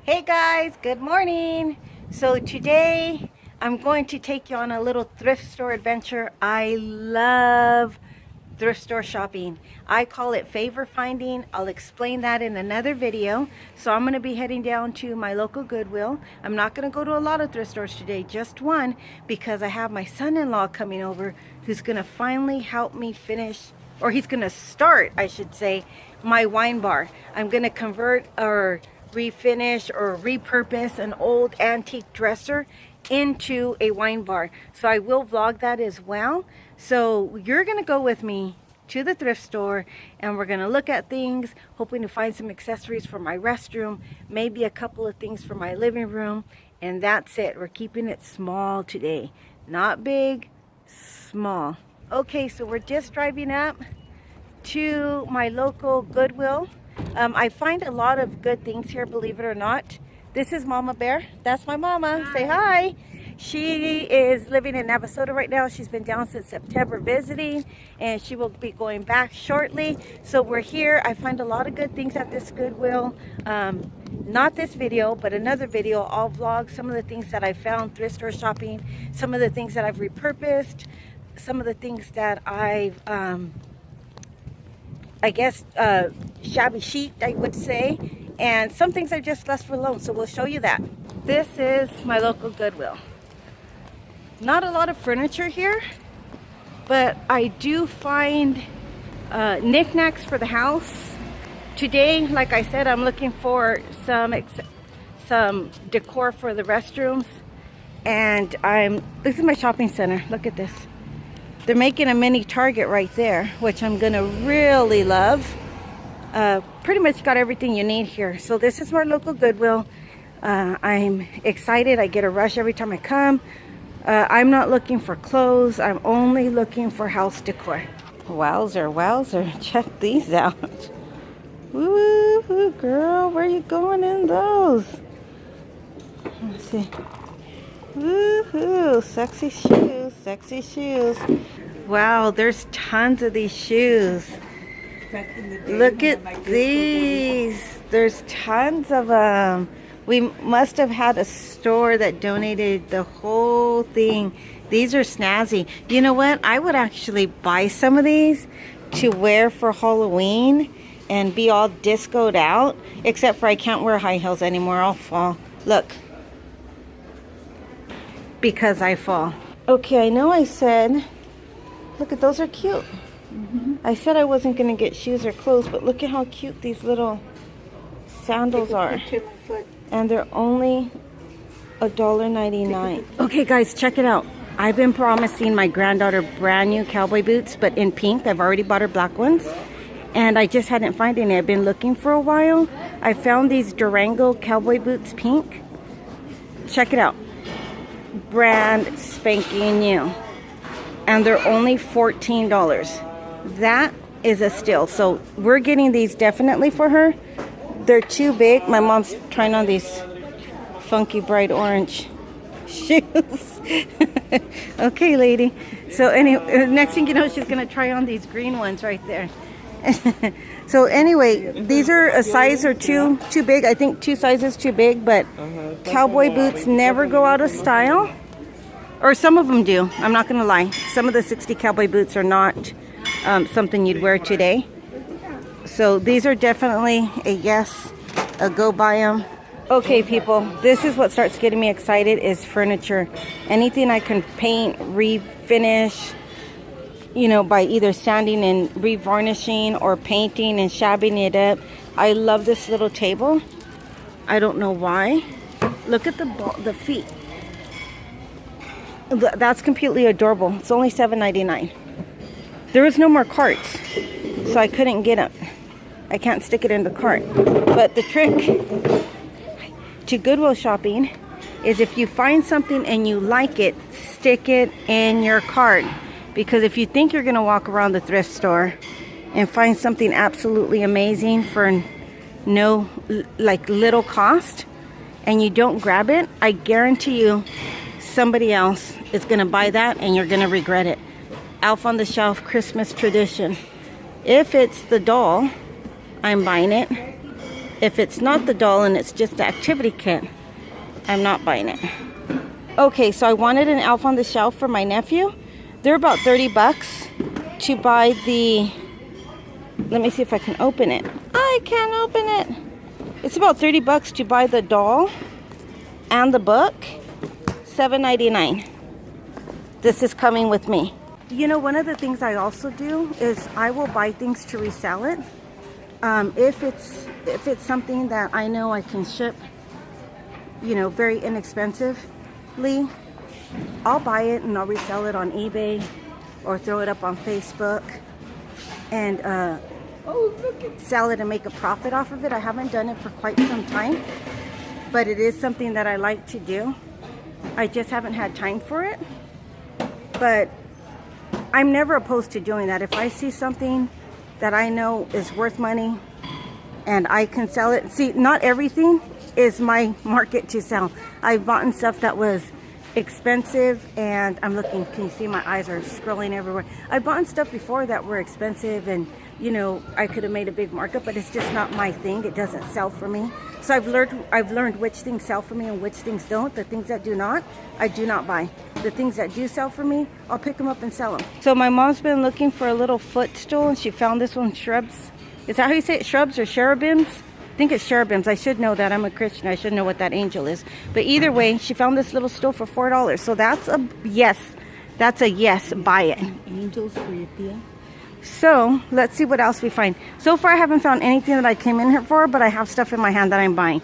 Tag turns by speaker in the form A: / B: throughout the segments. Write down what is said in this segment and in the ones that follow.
A: Hey guys, good morning. So today I'm going to take you on a little thrift store adventure. I love thrift store shopping. I call it favor finding. I'll explain that in another video. So I'm going to be heading down to my local Goodwill. I'm not going to go to a lot of thrift stores today, just one, because I have my son-in-law coming over who's going to finally help me finish, or he's going to start, I should say, my wine bar. I'm going to convert or refinish or repurpose an old antique dresser into a wine bar. So I will vlog that as well. So you're gonna go with me to the thrift store and we're gonna look at things, hoping to find some accessories for my restroom, maybe a couple of things for my living room, and that's it. We're keeping it small today. Not big, small. Okay, so we're just driving up to my local Goodwill. I find a lot of good things here, believe it or not. This is Mama Bear. That's my mama. Hi. Say hi. She is living in Navasota right now. She's been down since September visiting, and she will be going back shortly. So we're here. I find a lot of good things at this Goodwill. Not this video, but another video. I'll vlog some of the things that I found thrift store shopping, some of the things that I've repurposed, some of the things that I've I guess shabby chic, I would say, and some things are just left for loan, so we'll show you that. This is my local Goodwill. Not a lot of furniture here, but I do find knickknacks for the house. Today, like I said, I'm looking for some decor for the restrooms, and this is my shopping center. Look at this. They're making a mini Target right there, which I'm gonna really love. Pretty much got everything you need here. So this is our local Goodwill. I'm excited. I get a rush every time I come. I'm not looking for clothes. I'm only looking for house decor. Wowzer, wowzer. Check these out. Woo-hoo, girl, where are you going in those? Let's see. Woohoo, sexy shoes, sexy shoes. Wow, there's tons of these shoes. Look at these. There's tons of them. We must have had a store that donated the whole thing. These are snazzy. You know what? I would actually buy some of these to wear for Halloween and be all discoed out. Except for I can't wear high heels anymore. I'll fall. Look. Because I fall. Okay, I know I said, look at those are cute. I said I wasn't going to get shoes or clothes, but look at how cute these little sandals are. And they're only $1.99. Okay guys, check it out. I've been promising my granddaughter brand new cowboy boots, but in pink. I've already bought her black ones. And I just hadn't found any. I've been looking for a while. I found these Durango cowboy boots pink. Check it out. Brand spanking new, and they're only $14. That is a steal. So we're getting these definitely for her. They're too big. My mom's trying on these funky bright orange shoes. Okay, lady. So anyway, next thing you know, she's gonna try on these green ones right there. So anyway, these are a size or two too big. I think 2 sizes too big, but cowboy boots never go out of style. Or some of them do. I'm not going to lie. Some of the 60 cowboy boots are not something you'd wear today. So these are definitely a yes, a go buy them. Okay, people, this is what starts getting me excited is furniture. Anything I can paint, refinish, you know, by either sanding and revarnishing or painting and shabbing it up. I love this little table. I don't know why. Look at the feet. That's completely adorable. It's only $7.99. There was no more carts, so I couldn't get it. I can't stick it in the cart. But the trick to Goodwill shopping is if you find something and you like it, stick it in your cart. Because if you think you're going to walk around the thrift store and find something absolutely amazing for no, like, little cost, and you don't grab it, I guarantee you somebody else is going to buy that and you're going to regret it. Elf on the Shelf Christmas tradition. If it's the doll, I'm buying it. If it's not the doll and it's just the activity kit, I'm not buying it. Okay, so I wanted an elf on the shelf for my nephew. They're about 30 bucks to buy the, let me see if I can open it. I can't open it. It's about 30 bucks to buy the doll and the book. $7.99. This is coming with me. You know, one of the things I also do is I will buy things to resell it. If it's something that I know I can ship, you know, very inexpensively, I'll buy it and I'll resell it on eBay or throw it up on Facebook and sell it and make a profit off of it. I haven't done it for quite some time, but it is something that I like to do. I just haven't had time for it, but I'm never opposed to doing that. If I see something that I know is worth money and I can sell it. See, not everything is my market to sell. I've bought stuff that was expensive, and I'm looking, can you see my eyes are scrolling everywhere? I bought stuff before that were expensive, and you know, I could have made a big markup, but it's just not my thing. It doesn't sell for me. So I've learned which things sell for me and which things don't. The things that do not, I do not buy. The things that do sell for me, I'll pick them up and sell them. So my mom's been looking for a little footstool, and she found this one, Shrubs. Is that how you say it? Shrubs or cherubims? I think it's cherubims. I should know that. I'm a Christian. I should know what that angel is. But either way, she found this little stool for $4. So that's a yes. That's a yes. Buy it.
B: Angels for your Thea.
A: So let's see what else we find. So far, I haven't found anything that I came in here for, but I have stuff in my hand that I'm buying.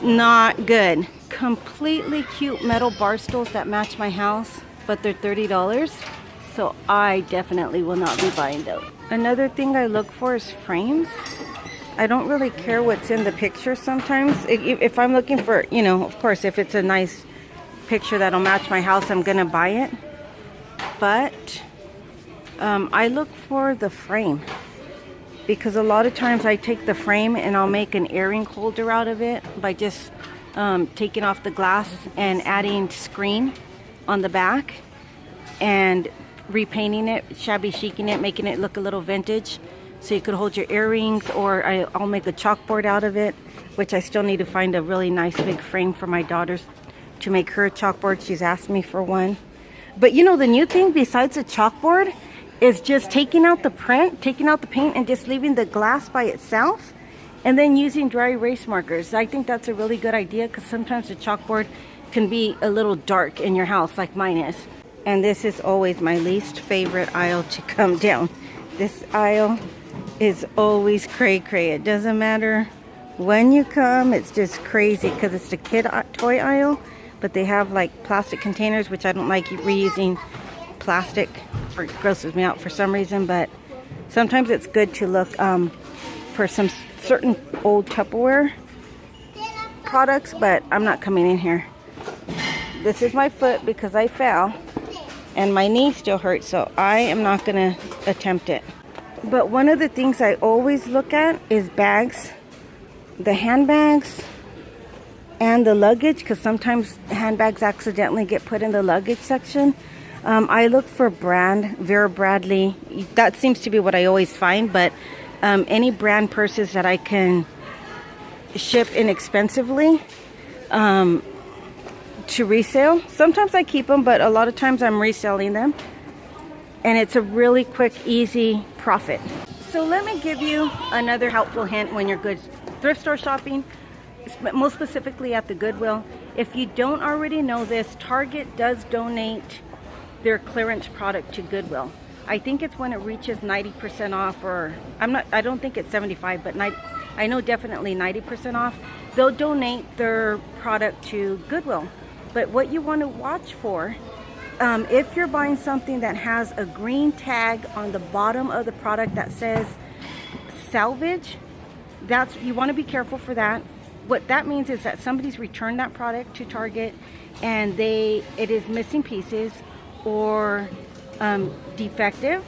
A: Not good. Completely cute metal bar stools that match my house, but they're $30. So I definitely will not be buying those. Another thing I look for is frames. I don't really care what's in the picture sometimes. If I'm looking for, you know, of course, if it's a nice picture that'll match my house, I'm gonna buy it. But I look for the frame, because a lot of times I take the frame and I'll make an earring holder out of it by just taking off the glass and adding screen on the back and repainting it, shabby chicing it, making it look a little vintage, so you could hold your earrings. Or I'll make a chalkboard out of it, which I still need to find a really nice big frame for my daughters to make her a chalkboard. She's asked me for one. But you know, the new thing besides the chalkboard is just taking out the print, taking out the paint, and just leaving the glass by itself, and then using dry erase markers. I think that's a really good idea, because sometimes the chalkboard can be a little dark in your house like mine is. And this is always my least favorite aisle to come down. This aisle is always cray-cray. It doesn't matter when you come, it's just crazy, because it's the kid toy aisle, but they have like plastic containers, which I don't like reusing plastic. It grosses me out for some reason, but sometimes it's good to look for some certain old Tupperware products, but I'm not coming in here. This is my foot because I fell and my knee still hurts, so I am not gonna attempt it. But one of the things I always look at is bags, the handbags and the luggage, because sometimes handbags accidentally get put in the luggage section. I look for brand, Vera Bradley. That seems to be what I always find, but any brand purses that I can ship inexpensively to resale. Sometimes I keep them, but a lot of times I'm reselling them. And it's a really quick, easy profit. So let me give you another helpful hint when you're thrift store shopping, most specifically at the Goodwill. If you don't already know this, Target does donate their clearance product to Goodwill. I think it's when it reaches 90% off, or I don't think it's 75, but I know definitely 90% off. They'll donate their product to Goodwill. But what you want to watch for, if you're buying something that has a green tag on the bottom of the product that says salvage, you want to be careful for that. What that means is that somebody's returned that product to Target and it is missing pieces or defective.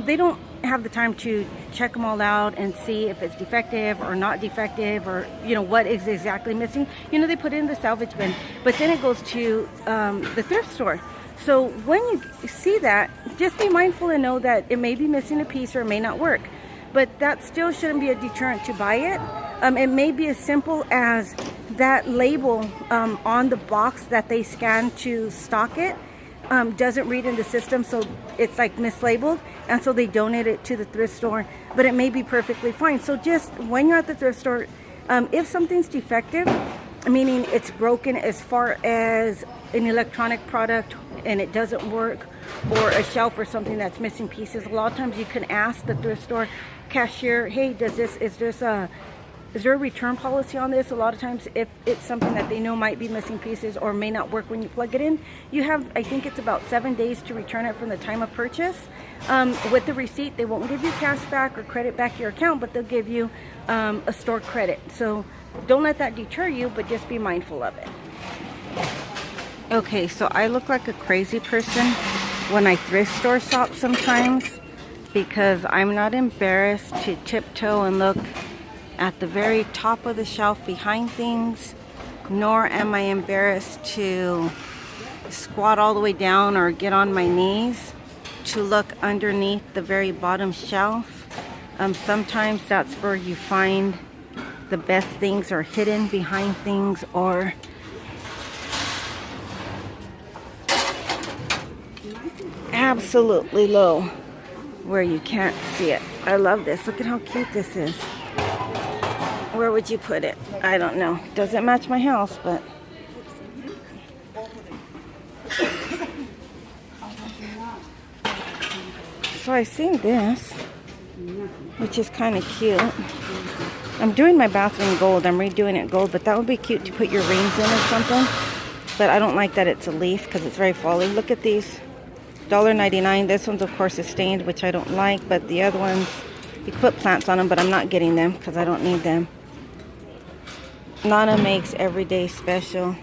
A: They don't have the time to check them all out and see if it's defective or not defective, or what is exactly missing. They put it in the salvage bin, but then it goes to the thrift store. So when you see that, just be mindful and know that it may be missing a piece or it may not work, but that still shouldn't be a deterrent to buy it. It may be as simple as that label on the box that they scan to stock it doesn't read in the system, so it's like mislabeled, and so they donate it to the thrift store. But it may be perfectly fine. So just when you're at the thrift store, if something's defective, meaning it's broken as far as an electronic product and it doesn't work, or a shelf or something that's missing pieces, a lot of times you can ask the thrift store cashier, hey, is there a return policy on this? A lot of times if it's something that they know might be missing pieces or may not work when you plug it in, you have, I think it's about 7 days to return it from the time of purchase. With the receipt, they won't give you cash back or credit back your account, but they'll give you a store credit. So don't let that deter you, but just be mindful of it. Okay, so I look like a crazy person when I thrift store shop sometimes, because I'm not embarrassed to tiptoe and look at the very top of the shelf behind things, nor am I embarrassed to squat all the way down or get on my knees to look underneath the very bottom shelf. Sometimes that's where you find the best things are hidden behind things, or absolutely low where you can't see it. I love this. Look at how cute this is. Where would you put it? I don't know. Doesn't match my house, but so I seen this, which is kind of cute. I'm doing my bathroom gold. I'm redoing it gold, but that would be cute to put your rings in or something. But I don't like that it's a leaf because it's very folly. Look at these. $1.99. This one's of course is stained, which I don't like, but the other ones, you put plants on them, but I'm not getting them because I don't need them. Nana makes every day special.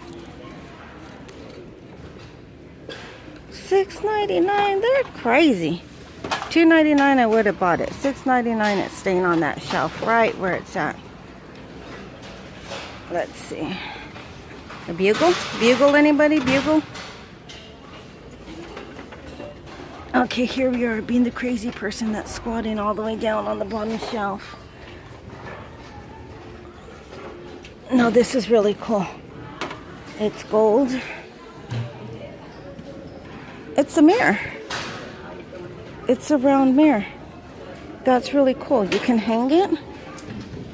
A: $6.99. They're crazy. $2.99 I would have bought it. $6.99 it's staying on that shelf right where it's at. Let's see. A bugle? Bugle, anybody? Bugle? Okay, here we are, being the crazy person that's squatting all the way down on the bottom shelf. No, this is really cool. It's gold. It's a mirror. It's a round mirror. That's really cool. You can hang it,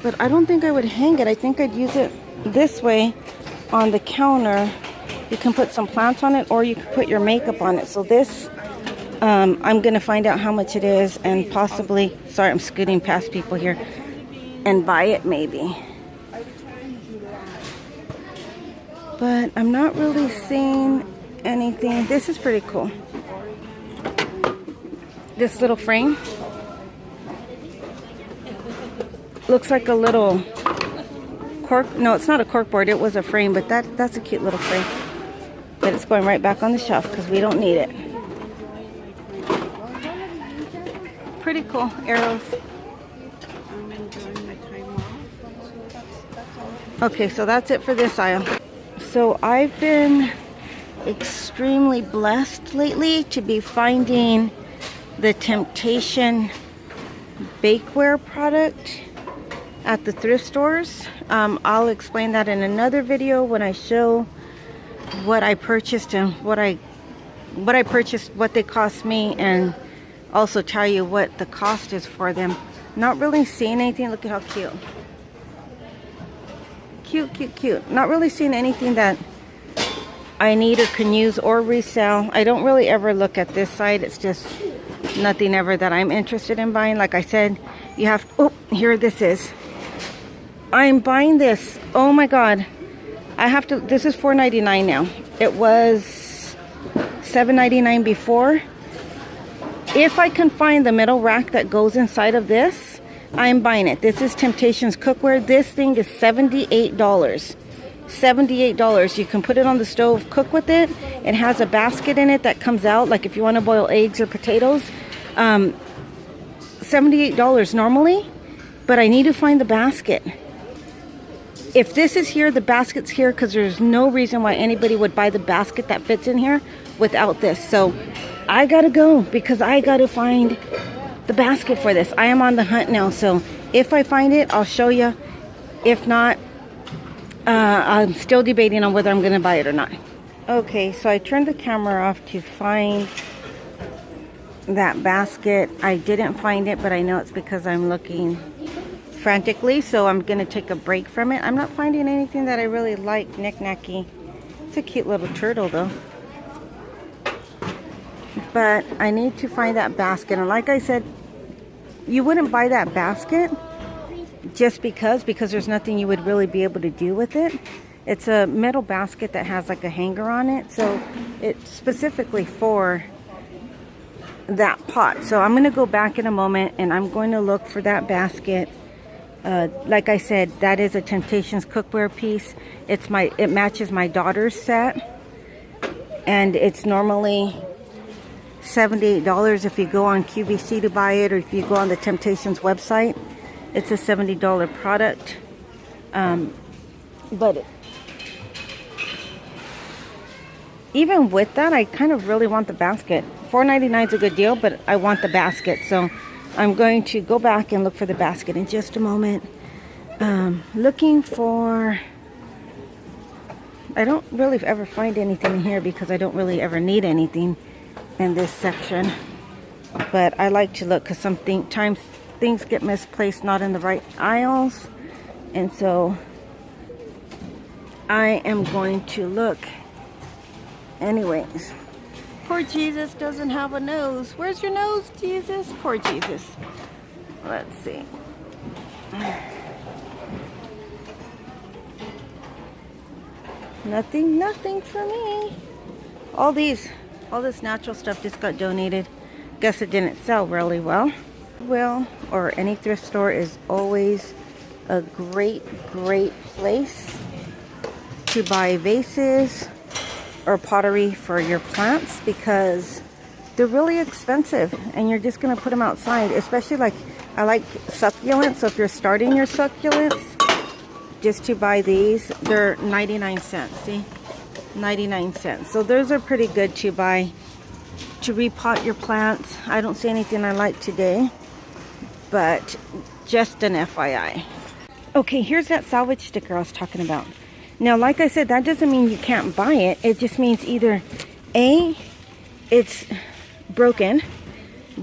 A: but I don't think I would hang it. I think I'd use it this way on the counter. You can put some plants on it, or you can put your makeup on it. So this, I'm going to find out how much it is and possibly, sorry, I'm scooting past people here, and buy it maybe. But I'm not really seeing anything. This is pretty cool. This little frame looks like a little cork. No, it's not a cork board. It was a frame, but that's a cute little frame. But it's going right back on the shelf because we don't need it. Pretty cool arrows. Okay, so that's it for this aisle. So I've been extremely blessed lately to be finding the Temptation bakeware product at the thrift stores. I'll explain that in another video when I show what I purchased and what I purchased, what they cost me, and also tell you what the cost is for them. Not really seeing anything. Look at how cute. Cute, cute, cute. Not really seeing anything that I need or can use or resell. I don't really ever look at this side. It's just nothing ever that I'm interested in buying. Like I said, you have, oh, here this is. I'm buying this. Oh my God. I have to, this is $4.99 now. It was $7.99 before. If I can find the metal rack that goes inside of this, I'm buying it. This is Temptations cookware. This thing is $78. $78. You can put it on the stove, cook with it. It has a basket in it that comes out, like if you want to boil eggs or potatoes. $78 normally, but I need to find the basket. If this is here, the basket's here, because there's no reason why anybody would buy the basket that fits in here without this. So I gotta go because I gotta find the basket for this. I am on the hunt now, so if I find it, I'll show you. If not, I'm still debating on whether I'm going to buy it or not. Okay, so I turned the camera off to find that basket. I didn't find it, but I know it's because I'm looking frantically, so I'm going to take a break from it. I'm not finding anything that I really like knick-knacky. It's a cute little turtle though. But I need to find that basket, and like I said, you wouldn't buy that basket just because there's nothing you would really be able to do with it. It's a metal basket that has like a hanger on it, so it's specifically for that pot. So I'm going to go back in a moment and I'm going to look for that basket. Like I said, that is a Temptations cookware piece. It matches my daughter's set, and it's normally $78 if you go on QVC to buy it, or if you go on the Temptations website. It's a $70 product. But even with that, I kind of really want the basket. $4.99 is a good deal, but I want the basket. So I'm going to go back and look for the basket in just a moment. Looking for... I don't really ever find anything in here because I don't really ever need anything in this section. But I like to look because sometimes things get misplaced, not in the right aisles. And so I am going to look anyways. Poor Jesus doesn't have a nose. Where's your nose, Jesus? Poor Jesus. Let's see. Nothing for me. All this natural stuff just got donated. Guess it didn't sell really well. Or any thrift store is always a great place to buy vases or pottery for your plants, because they're really expensive and you're just going to put them outside. Especially like, I like succulents, so if you're starting your succulents, just to buy these, they're 99 cents. See, 99 cents. So those are pretty good to buy to repot your plants. I don't see anything I like today, but just an FYI. Okay, here's that salvage sticker I was talking about. Now, like I said, that doesn't mean you can't buy it. It just means either A, it's broken,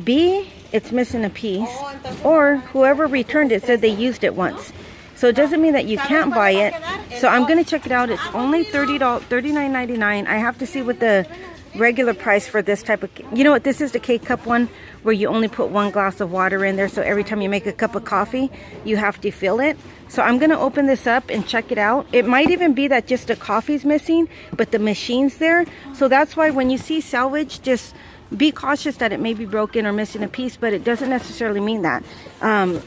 A: B, it's missing a piece, or whoever returned it said they used it once. So it doesn't mean that you can't buy it. So I'm going to check it out. It's only $39.99. I have to see what the regular price for this type of... You know what? This is the K-Cup one where you only put 1 glass of water in there. So every time you make a cup of coffee, you have to fill it. So I'm going to open this up and check it out. It might even be that just the coffee's missing, but the machine's there. So that's why when you see salvage, just be cautious that it may be broken or missing a piece, but it doesn't necessarily mean that. And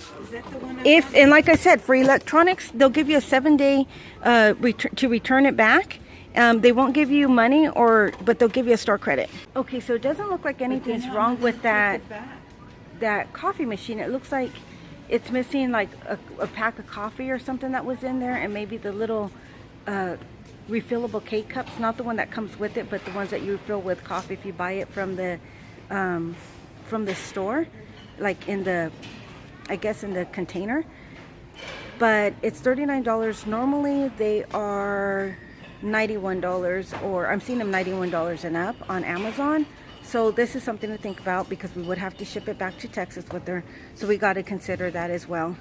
A: like I said, for electronics, they'll give you a 7-day to return it back. They won't give you money, but they'll give you a store credit. Okay, so it doesn't look like anything's wrong with that coffee machine. It looks like it's missing like a pack of coffee or something that was in there, and maybe the little refillable K-cups, not the one that comes with it, but the ones that you refill with coffee if you buy it from the store, like in the, I guess in the container. But it's $39. Normally they are $91, or I'm seeing them $91 and up on Amazon. So this is something to think about, because we would have to ship it back to Texas with her. So we got to consider that as well.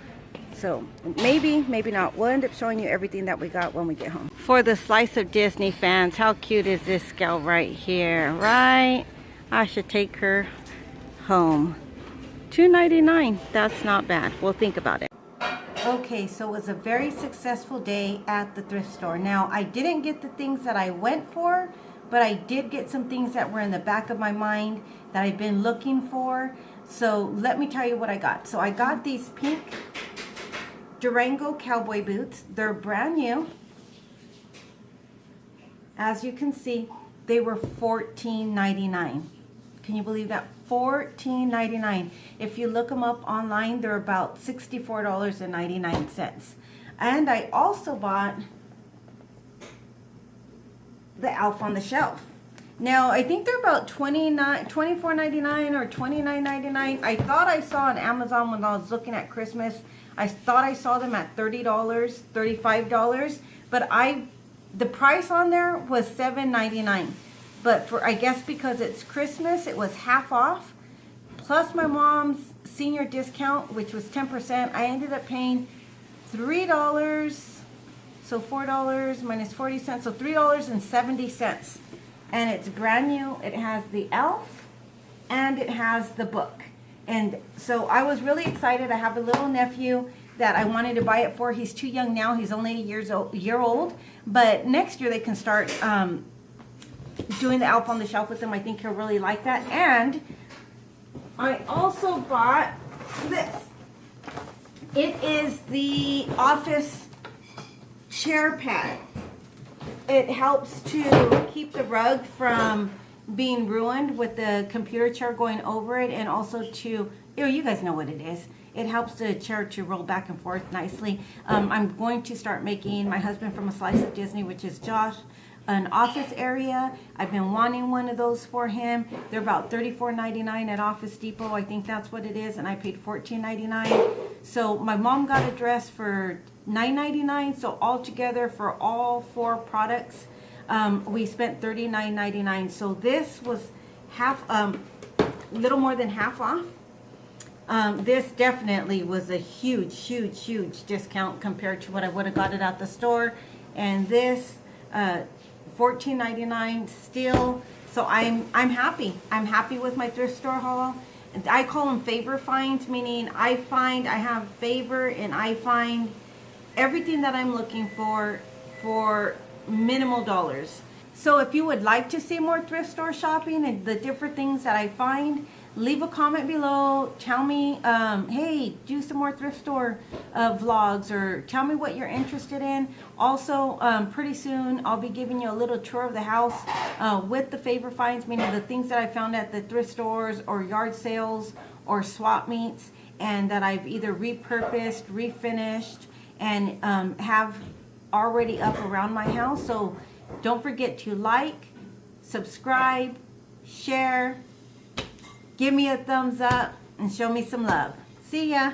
A: So maybe not. We'll end up showing you everything that we got when we get home. For the Slice of Disney fans, how cute is this gal right here, right? I should take her home. $2.99. That's not bad. We'll think about it. Okay, so it was a very successful day at the thrift store. Now, I didn't get the things that I went for, but I did get some things that were in the back of my mind that I've been looking for. So let me tell you what I got. So I got these pink Durango cowboy boots. They're brand new. As you can see, they were $14.99. Can you believe that? $14.99. If you look them up online, they're about $64.99. And I also bought the Elf on the Shelf. Now, I think they're about $24.99 or $29.99. I thought I saw on Amazon when I was looking at Christmas, I thought I saw them at $30, $35, but the price on there was $7.99. But for, I guess because it's Christmas, it was half off. Plus my mom's senior discount, which was 10%, I ended up paying $3. So $4 minus 40 cents, so $3.70. And it's brand new. It has the elf and it has the book. And so I was really excited. I have a little nephew that I wanted to buy it for. He's too young now. He's only a year old. But next year they can start doing the elf on the shelf with him. I think he'll really like that. And I also bought this. It is the office chair pad. It helps to keep the rug from being ruined with the computer chair going over it, and also to, you guys know what it is. It helps the chair to roll back and forth nicely. I'm going to start making my husband from A Slice of Disney, which is Josh, an office area. I've been wanting one of those for him. They're about $34.99 at Office Depot. I think that's what it is, and I paid $14.99. So my mom got a dress for $9.99. So altogether for all 4 products, we spent $39.99. So this was little more than half off. This definitely was a huge discount compared to what I would have got it at the store. And this, $14.99 still. So I'm happy. I'm happy with my thrift store haul. I call them favor finds, meaning I have favor and I find everything that I'm looking for minimal dollars. So if you would like to see more thrift store shopping and the different things that I find, leave a comment below. Tell me, hey, do some more thrift store vlogs, or tell me what you're interested in. Also, pretty soon I'll be giving you a little tour of the house with the favor finds, meaning the things that I found at the thrift stores or yard sales or swap meets, and that I've either repurposed, refinished, and have already up around my house. So don't forget to like, subscribe, share, give me a thumbs up, and show me some love. See ya.